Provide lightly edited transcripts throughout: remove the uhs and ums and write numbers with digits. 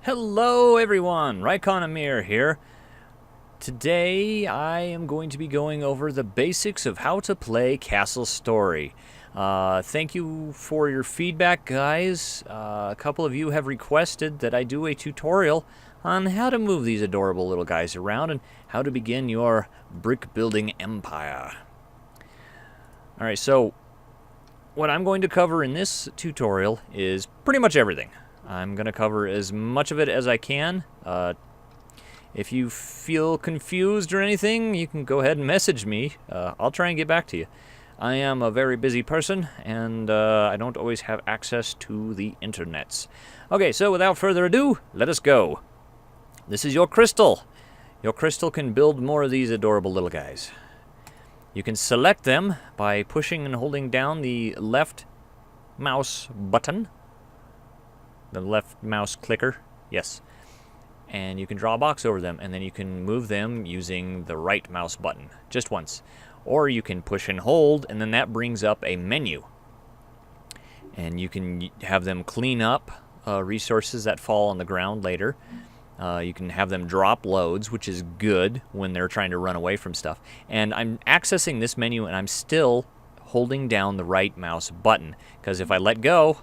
Hello everyone, Rikon Amir here. Today I am going to be going over the basics of how to play Castle Story. Thank you for your feedback, guys. A couple of you have requested that I do a tutorial on how to move these adorable little guys around and how to begin your brick building empire. Alright, so what I'm going to cover in this tutorial is pretty much everything. I'm going to cover as much of it as I can. If you feel confused or anything, you can go ahead and message me. I'll try and get back to you. I am a very busy person, and I don't always have access to the internets. Okay, so without further ado, let us go. This is your crystal. Your crystal can build more of these adorable little guys. You can select them by pushing and holding down the left mouse button. The left mouse clicker, yes. And you can draw a box over them, and then you can move them using the right mouse button, just once. Or you can push and hold, and then that brings up a menu. And you can have them clean up resources that fall on the ground later. You can have them drop loads, which is good when they're trying to run away from stuff. And I'm accessing this menu, and I'm still holding down the right mouse button, because if I let go,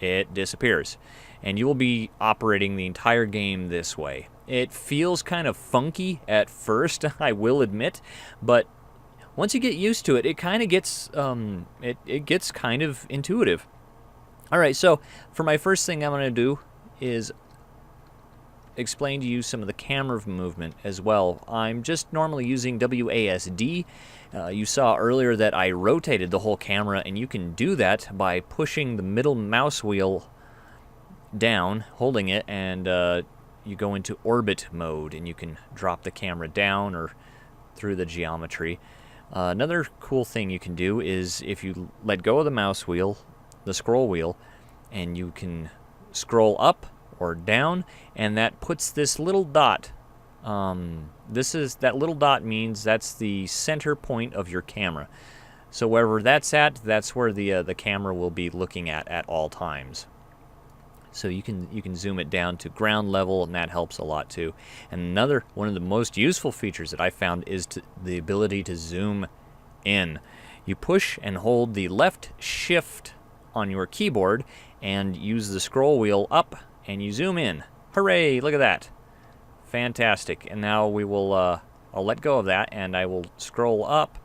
it disappears. And you will be operating the entire game this way. It feels kind of funky at first, I will admit, but once you get used to it, it kind of gets it gets kind of intuitive. All right, so for my first thing I'm going to do is explain to you some of the camera movement as well. I'm just normally using WASD. You saw earlier that I rotated the whole camera, and you can do that by pushing the middle mouse wheel down, holding it, and you go into orbit mode, and you can drop the camera down or through the geometry. Another cool thing you can do is if you let go of the mouse wheel, the scroll wheel, and you can scroll up or down, and that puts this little dot. That little dot means that's the center point of your camera. So wherever that's at, that's where the camera will be looking at all times. So you can zoom it down to ground level, and that helps a lot too. And another one of the most useful features that I found is the ability to zoom in. You push and hold the left shift on your keyboard and use the scroll wheel up, and you zoom in. Hooray, look at that. Fantastic. And now we will I'll let go of that, and I will scroll up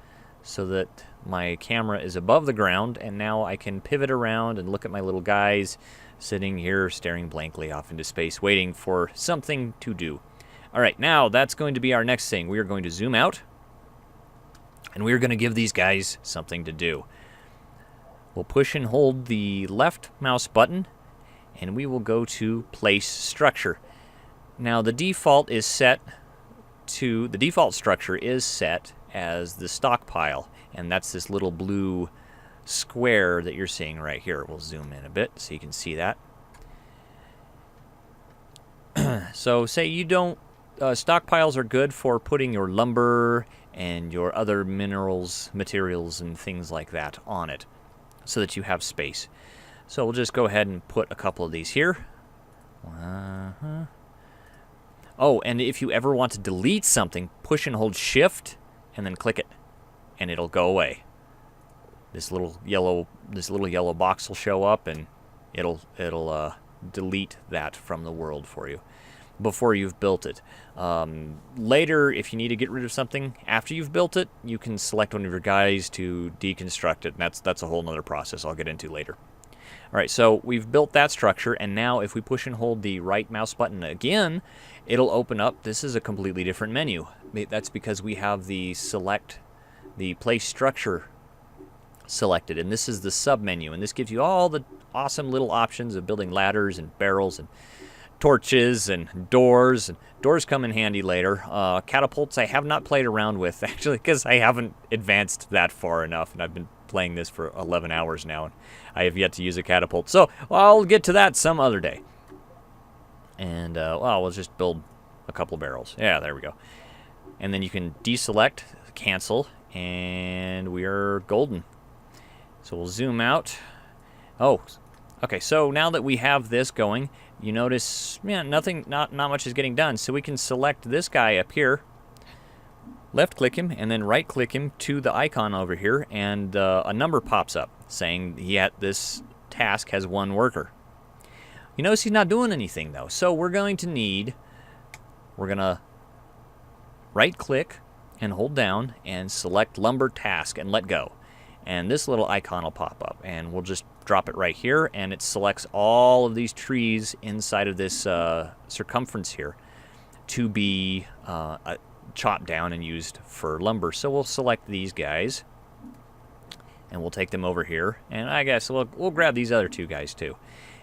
so that my camera is above the ground, and now I can pivot around and look at my little guys sitting here staring blankly off into space, waiting for something to do. All right, now that's going to be our next thing. We are going to zoom out, and we are going to give these guys something to do. We'll push and hold the left mouse button, and we will go to place structure. Now the default structure is set as the stockpile, and that's this little blue square that you're seeing right here. We'll zoom in a bit so you can see that. So say you don't, stockpiles are good for putting your lumber and your other materials and things like that on it so that you have space. So we'll just go ahead and put a couple of these here. Oh, and if you ever want to delete something, push and hold shift and then click it, and it'll go away. This little yellow box will show up, and it'll delete that from the world for you before you've built it. Later, if you need to get rid of something after you've built it, you can select one of your guys to deconstruct it, and that's a whole nother process I'll get into later. All right, so we've built that structure, and now if we push and hold the right mouse button again, it'll open up. This is a completely different menu. That's because we have the place structure selected, and this is the sub menu, and this gives you all the awesome little options of building ladders and barrels and torches and doors. And doors come in handy later. Catapults I have not played around with, actually, because I haven't advanced that far enough, and I've been playing this for 11 hours now, and I have yet to use a catapult. So I'll get to that some other day. And well, we'll just build a couple barrels. Yeah, there we go. And then you can deselect, cancel, and we are golden. So we'll zoom out. Oh, Okay, so now that we have this going, you notice, yeah, not much is getting done. So we can select this guy up here, left click him, and then right click him to the icon over here, and a number pops up saying this task has 1 worker. You notice he's not doing anything though. So we're going to right click and hold down and select lumber task and let go. And this little icon will pop up, and we'll just drop it right here, and it selects all of these trees inside of this circumference here to be chopped down and used for lumber. So we'll select these guys, and we'll take them over here, and I guess we'll grab these other 2 guys too.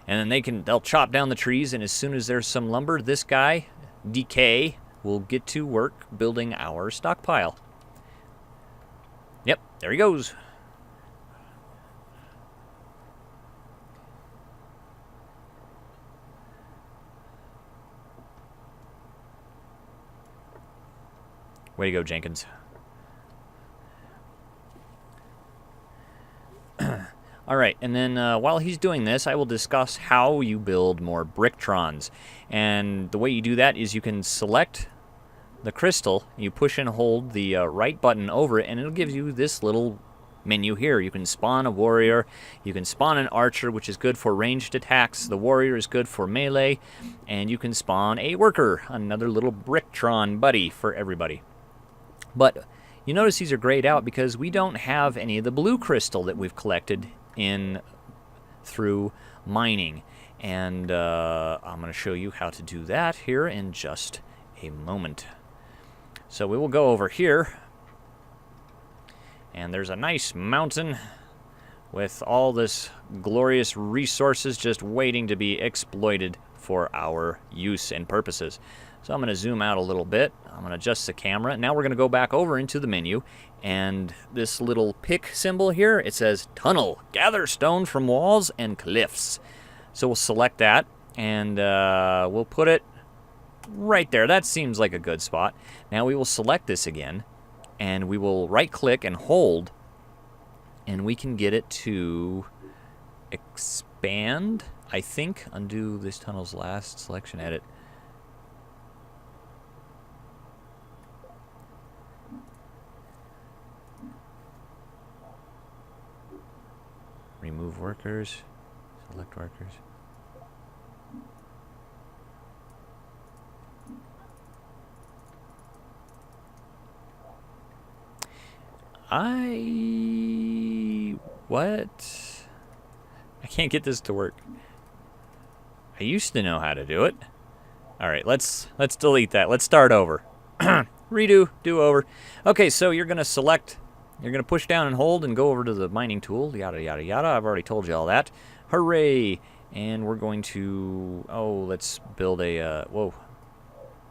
And then they'll chop down the trees, and as soon as there's some lumber, this guy, DK, will get to work building our stockpile. Yep, there he goes. Way to go, Jenkins. All right, and then while he's doing this, I will discuss how you build more Brictrons. And the way you do that is you can select the crystal, you push and hold the right button over it, and it'll give you this little menu here. You can spawn a warrior, you can spawn an archer, which is good for ranged attacks. The warrior is good for melee, and you can spawn a worker, another little Brictron buddy for everybody. But you notice these are grayed out because we don't have any of the blue crystal that we've collected through mining. And I'm going to show you how to do that here in just a moment. So we will go over here, and there's a nice mountain with all this glorious resources just waiting to be exploited for our use and purposes. So I'm going to zoom out a little bit. I'm going to adjust the camera. Now we're going to go back over into the menu, and this little pick symbol here, it says tunnel, gather stone from walls and cliffs. So we'll select that, and we'll put it right there. That seems like a good spot. Now we will select this again, and we will right click and hold, and we can get it to expand, I think. Undo this tunnel's last selection, edit. Remove workers, select workers. What? I can't get this to work. I used to know how to do it. All right, let's delete that. Let's start over. Redo, do over. Okay, so you're gonna push down and hold and go over to the mining tool, yada, yada, yada. I've already told you all that. Hooray! And we're going to, let's build a, whoa.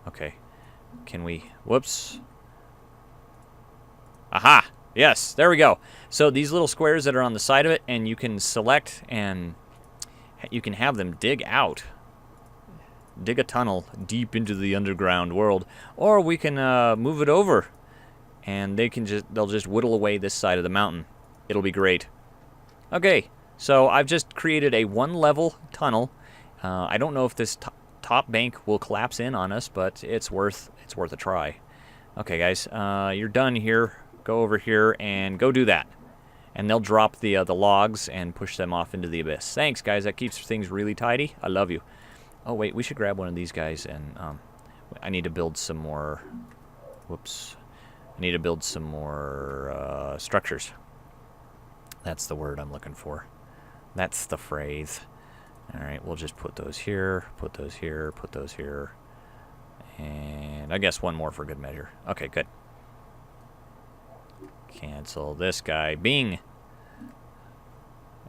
Okay. Can we, whoops. Aha! Yes, there we go. So these little squares that are on the side of it, and you can select and you can have them dig out. Dig a tunnel deep into the underground world. Or we can move it over, and they'll just whittle away this side of the mountain. It'll be great. Okay, so I've just created a 1-level tunnel. I don't know if this top bank will collapse in on us, but it's worth a try. Okay, guys, you're done here. Go over here and go do that, and they'll drop the logs and push them off into the abyss. Thanks, guys. That keeps things really tidy. I love you. Oh wait, we should grab one of these guys, and I need to build some more. Whoops. I need to build some more structures. That's the word I'm looking for. That's the phrase. All right, we'll just put those here, put those here, put those here, and I guess one more for good measure. Okay, good. Cancel this guy. Bing.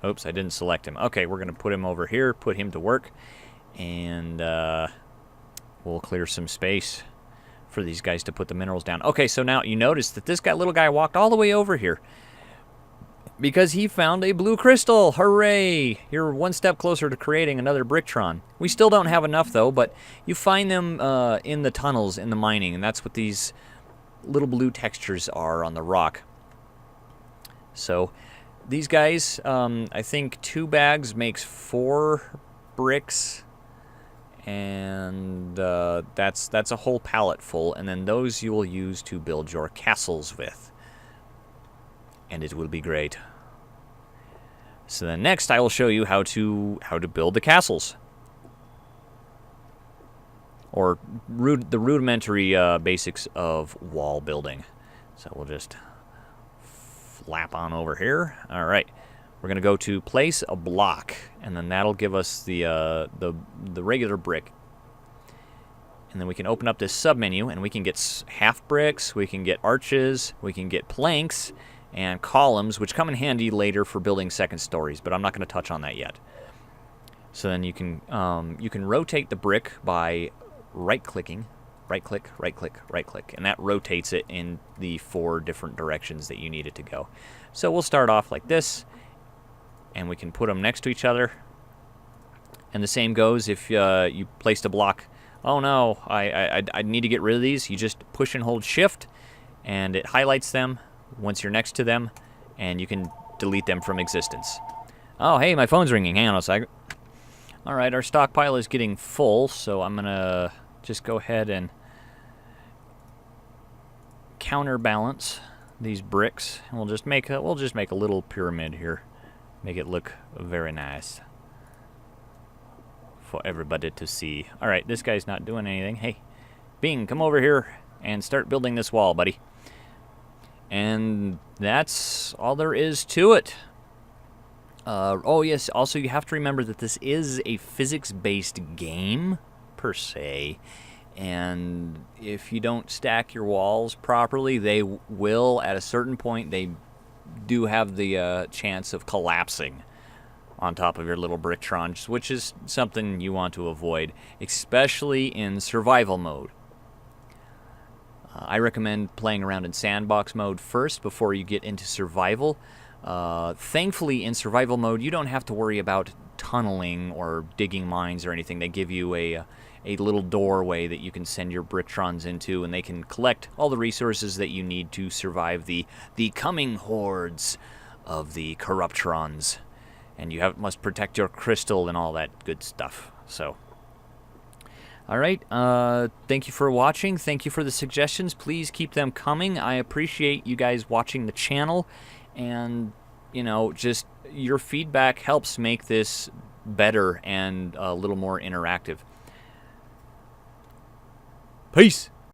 Oops, I didn't select him. Okay, we're going to put him over here, put him to work, and we'll clear some space for these guys to put the minerals down. Okay, so now you notice that this little guy walked all the way over here because he found a blue crystal. Hooray! You're one step closer to creating another Brictron. We still don't have enough, though, but you find them in the tunnels in the mining, and that's what these little blue textures are on the rock. So these guys, I think 2 bags makes 4 bricks, and that's a whole pallet full, and then those you will use to build your castles with, and it will be great. So then next I will show you how to build the castles, or the rudimentary basics of wall building. So we'll just flap on over here. All right, we're gonna go to place a block, and then that'll give us the regular brick. And then we can open up this submenu, and we can get half bricks, we can get arches, we can get planks, and columns, which come in handy later for building second stories, but I'm not going to touch on that yet. So then you can rotate the brick by right-clicking, right-click, right-click, right-click, and that rotates it in the 4 different directions that you need it to go. So we'll start off like this, and we can put them next to each other. And the same goes if you placed a block. Oh no, I need to get rid of these. You just push and hold Shift, and it highlights them once you're next to them, and you can delete them from existence. Oh, hey, my phone's ringing. Hang on a second. All right, our stockpile is getting full, so I'm gonna just go ahead and counterbalance these bricks, and we'll just make a little pyramid here, make it look very nice for everybody to see. All right, this guy's not doing anything. Hey, Bing, come over here and start building this wall, buddy. And that's all there is to it. Oh yes, also you have to remember that this is a physics-based game, per se. And if you don't stack your walls properly, they will, at a certain point, they do have the chance of collapsing on top of your little bricktron, which is something you want to avoid, especially in survival mode. I recommend playing around in sandbox mode first before you get into survival. Thankfully, in survival mode, you don't have to worry about tunneling or digging mines or anything. They give you a little doorway that you can send your brickrons into, and they can collect all the resources that you need to survive the coming hordes of the corruptrons. And you must protect your crystal and all that good stuff. So, all right. Thank you for watching. Thank you for the suggestions. Please keep them coming. I appreciate you guys watching the channel, and just your feedback helps make this better and a little more interactive. Peace.